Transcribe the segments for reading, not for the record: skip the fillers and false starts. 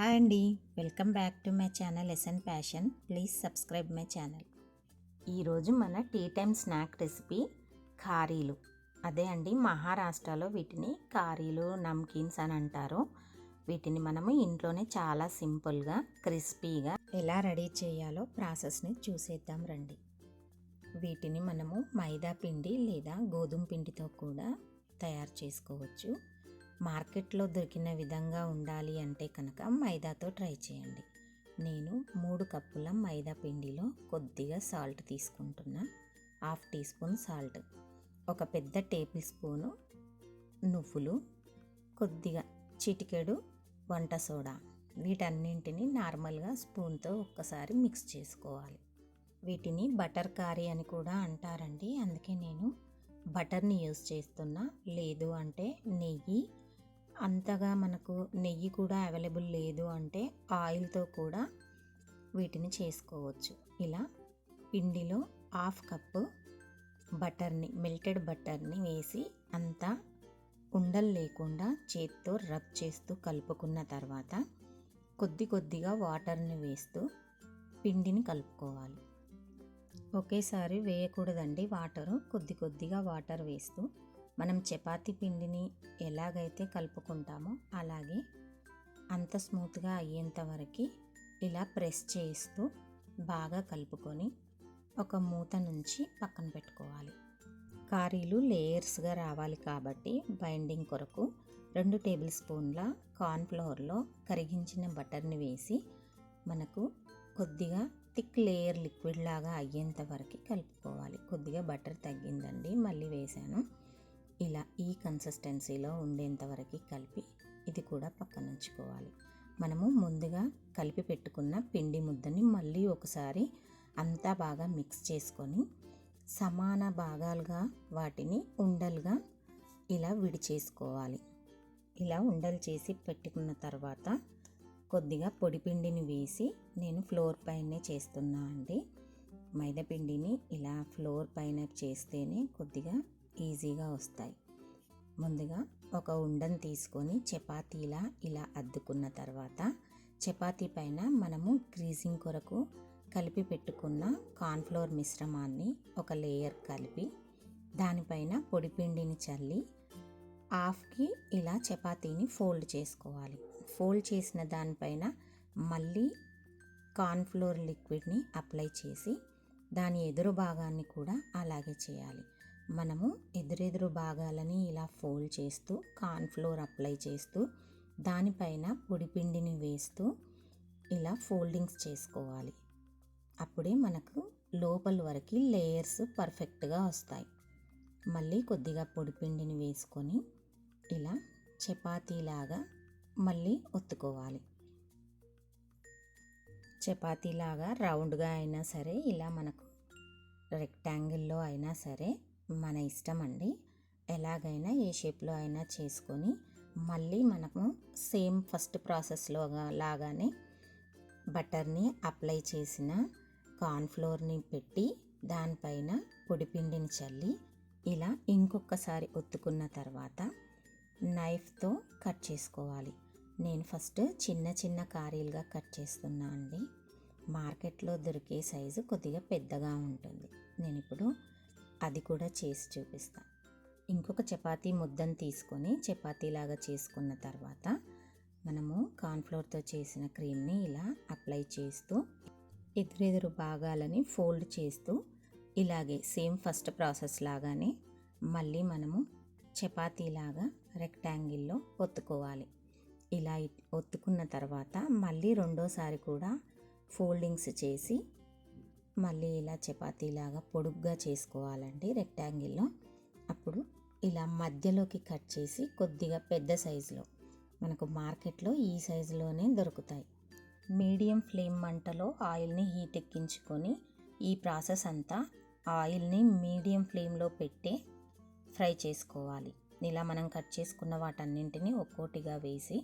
Hi అండి, welcome back to my channel SN passion. Please subscribe my channel. ఈరోజు మన tea time snack recipe ఖారీలు. అదే అండి, మహారాష్ట్రలో వీటిని ఖారీలు, నమ్కీన్స్ అని అంటారు. వీటిని మనము ఇంట్లోనే చాలా సింపుల్గా, క్రిస్పీగా ఎలా రెడీ చేయాలో ప్రాసెస్ని చూసేద్దాం రండి. వీటిని మనము మైదా పిండి లేదా గోధుమ పిండితో కూడా తయారు చేసుకోవచ్చు. మార్కెట్లో దొరికిన విధంగా ఉండాలి అంటే కనుక మైదాతో ట్రై చేయండి. నేను 3 కప్పుల మైదా పిండిలో కొద్దిగా సాల్ట్ తీసుకుంటున్నా. 1/2 టీ స్పూన్ సాల్ట్, ఒక పెద్ద టేబుల్ స్పూను నువ్వులు, కొద్దిగా చిటికెడు వంట సోడా. వీటన్నింటినీ నార్మల్గా స్పూన్తో ఒక్కసారి మిక్స్ చేసుకోవాలి. వీటిని బటర్ కారీ అని కూడా అంటారండి, అందుకే నేను బటర్ని యూస్ చేస్తున్నా. లేదు అంటే నెయ్యి, అంతగా మనకు నెయ్యి కూడా అవైలబుల్ లేదు అంటే ఆయిల్తో కూడా వీటిని చేసుకోవచ్చు. ఇలా పిండిలో 1/2 కప్పు బటర్ని, మెల్టెడ్ బటర్ని వేసి అంతా ఉండలు లేకుండా చేత్తో రబ్ చేస్తూ కలుపుకున్న తర్వాత కొద్దిగా వాటర్ని వేస్తూ పిండిని కలుపుకోవాలి. ఒకేసారి వేయకూడదండి వాటరు, కొద్దిగా వాటర్ వేస్తూ మనం చపాతీ పిండిని ఎలాగైతే కలుపుకుంటామో అలాగే అంత స్మూత్గా అయ్యేంత వరకు ఇలా ప్రెస్ చేస్తూ బాగా కలుపుకొని ఒక మూత నుంచి పక్కన పెట్టుకోవాలి. కారీలు లేయర్స్గా రావాలి కాబట్టి బైండింగ్ కొరకు 2 టేబుల్ స్పూన్ల కార్న్ఫ్లవర్లో కరిగించిన బటర్ని వేసి మనకు కొద్దిగా థిక్ లేయర్ లిక్విడ్ లాగా అయ్యేంత వరకు కలుపుకోవాలి. కొద్దిగా బటర్ తగ్గిందండి, మళ్ళీ వేసాను. ఇలా ఈ కన్సిస్టెన్సీలో ఉండేంత వరకు కలిపి ఇది కూడా పక్కన ఉంచుకోవాలి. మనము ముందుగా కలిపి పెట్టుకున్న పిండి ముద్దని మళ్ళీ ఒకసారి అంతా బాగా మిక్స్ చేసుకొని సమాన భాగాలుగా వాటిని ఉండలుగా ఇలా విడిచేసుకోవాలి. ఇలా ఉండలు చేసి పెట్టుకున్న తర్వాత కొద్దిగా పొడి పిండిని వేసి, నేను ఫ్లోర్ పైనే చేస్తున్నా అండి. మైదా పిండిని ఇలా ఫ్లోర్ పైన చేస్తేనే కొద్దిగా ఈజీగా వస్తాయి. ముందుగా ఒక ఉండని తీసుకొని చపాతీలా ఇలా అద్దుకున్న తర్వాత చపాతీ పైన మనము గ్రీజింగ్ కొరకు కలిపి పెట్టుకున్న కార్న్ఫ్లోర్ మిశ్రమాన్ని ఒక లేయర్ కలిపి దానిపైన పొడిపిండిని చల్లి హాఫ్కి ఇలా చపాతీని ఫోల్డ్ చేసుకోవాలి. ఫోల్డ్ చేసిన దానిపైన మళ్ళీ కార్న్ఫ్లోర్ లిక్విడ్ని అప్లై చేసి దాని ఎదురు భాగాన్ని కూడా అలాగే చేయాలి. మనము ఎదురెదురు భాగాలని ఇలా ఫోల్డ్ చేస్తూ కార్న్ఫ్లోర్ అప్లై చేస్తూ దానిపైన పొడిపిండిని వేస్తూ ఇలా ఫోల్డింగ్స్ చేసుకోవాలి. అప్పుడే మనకు లోపల వరకు లేయర్స్ పర్ఫెక్ట్గా వస్తాయి. మళ్ళీ కొద్దిగా పొడిపిండిని వేసుకొని ఇలా చపాతీలాగా మళ్ళీ ఒత్తుకోవాలి. చపాతీలాగా రౌండ్గా అయినా సరే, ఇలా మనకు రెక్టాంగిల్లో అయినా సరే మన ఇష్టం అండి. ఎలాగైనా ఏ షేప్లో అయినా చేసుకొని మళ్ళీ మనము సేమ్ ఫస్ట్ ప్రాసెస్లో లాగానే బటర్ని అప్లై చేసిన కార్న్ఫ్లోర్ని పెట్టి దానిపైన పొడిపిండిని చల్లి ఇలా ఇంకొకసారి ఒత్తుకున్న తర్వాత నైఫ్తో కట్ చేసుకోవాలి. నేను ఫస్ట్ చిన్న కారీలుగా కట్ చేస్తున్నా అండి. మార్కెట్లో దొరికే సైజు కొద్దిగా పెద్దగా ఉంటుంది. నేను ఇప్పుడు అది కూడా చేసి చూపిస్తాను. ఇంకొక చపాతీ ముద్దను తీసుకొని చపాతీలాగా చేసుకున్న తర్వాత మనము కార్న్ఫ్లోర్తో చేసిన క్రీమ్ని ఇలా అప్లై చేస్తూ ఎదురెదురు భాగాలని ఫోల్డ్ చేస్తూ ఇలాగే సేమ్ ఫస్ట్ ప్రాసెస్ లాగానే మళ్ళీ మనము చపాతీలాగా రెక్టాంగిల్లో ఒత్తుకోవాలి. ఇలా ఒత్తుకున్న తర్వాత మళ్ళీ రెండోసారి కూడా ఫోల్డింగ్స్ చేసి మళ్ళీ ఇలా చపాతీలాగా పొడుగ్గా చేసుకోవాలండి రెక్టాంగిల్లో. అప్పుడు ఇలా మధ్యలోకి కట్ చేసి కొద్దిగా పెద్ద సైజులో, మనకు మార్కెట్లో ఈ సైజులోనే దొరుకుతాయి. మీడియం ఫ్లేమ్ మంటలో ఆయిల్ని హీట్ ఎక్కించుకొని ఈ ప్రాసెస్ అంతా ఆయిల్ని మీడియం ఫ్లేమ్లో పెట్టే ఫ్రై చేసుకోవాలి. ఇలా మనం కట్ చేసుకున్న వాటన్నింటినీ ఒక్కోటిగా వేసి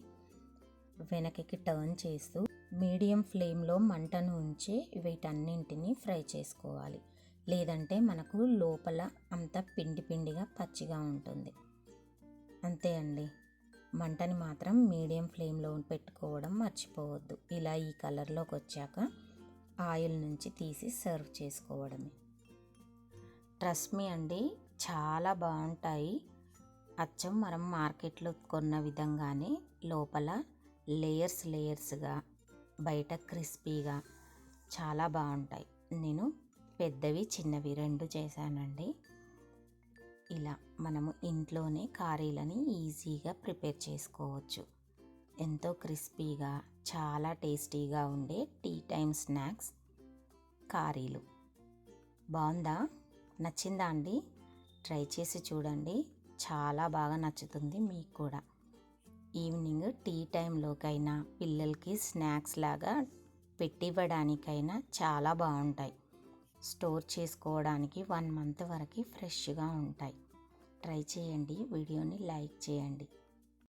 వెనక్కి టర్న్ చేస్తూ మీడియం ఫ్లేమ్లో మంటను ఉంచి వీటన్నింటినీ ఫ్రై చేసుకోవాలి. లేదంటే మనకు లోపల అంతా పిండిగా పచ్చిగా ఉంటుంది. అంతే అండి. మంటని మాత్రం మీడియం ఫ్లేమ్లో పెట్టుకోవడం మర్చిపోవద్దు. ఇలా ఈ కలర్లోకి వచ్చాక ఆయిల్ నుంచి తీసి సర్వ్ చేసుకోవడమే. ట్రస్ట్ మీ అండి, చాలా బాగుంటాయి. అచ్చం మనం మార్కెట్లో కొన్న విధంగానే లోపల లేయర్స్గా బయట క్రిస్పీగా చాలా బాగుంటాయి. నేను పెద్దవి చిన్నవి రెండు చేశానండి. ఇలా మనము ఇంట్లోనే కారీలని ఈజీగా ప్రిపేర్ చేసుకోవచ్చు. ఎంతో క్రిస్పీగా చాలా టేస్టీగా ఉండే టీ టైమ్ స్నాక్స్ కారీలు. బాగుందా? నచ్చిందా అండి? ట్రై చేసి చూడండి, చాలా బాగా నచ్చుతుంది మీకు కూడా. ఈవినింగ్ టీ టైంలోకైనా పిల్లలకి స్నాక్స్ లాగా పెట్టివ్వడానికైనా చాలా బాగుంటాయి. స్టోర్ చేసుకోవడానికి 1 మంత్ వరకు ఫ్రెష్గా ఉంటాయి. ట్రై చేయండి, వీడియోని లైక్ చేయండి.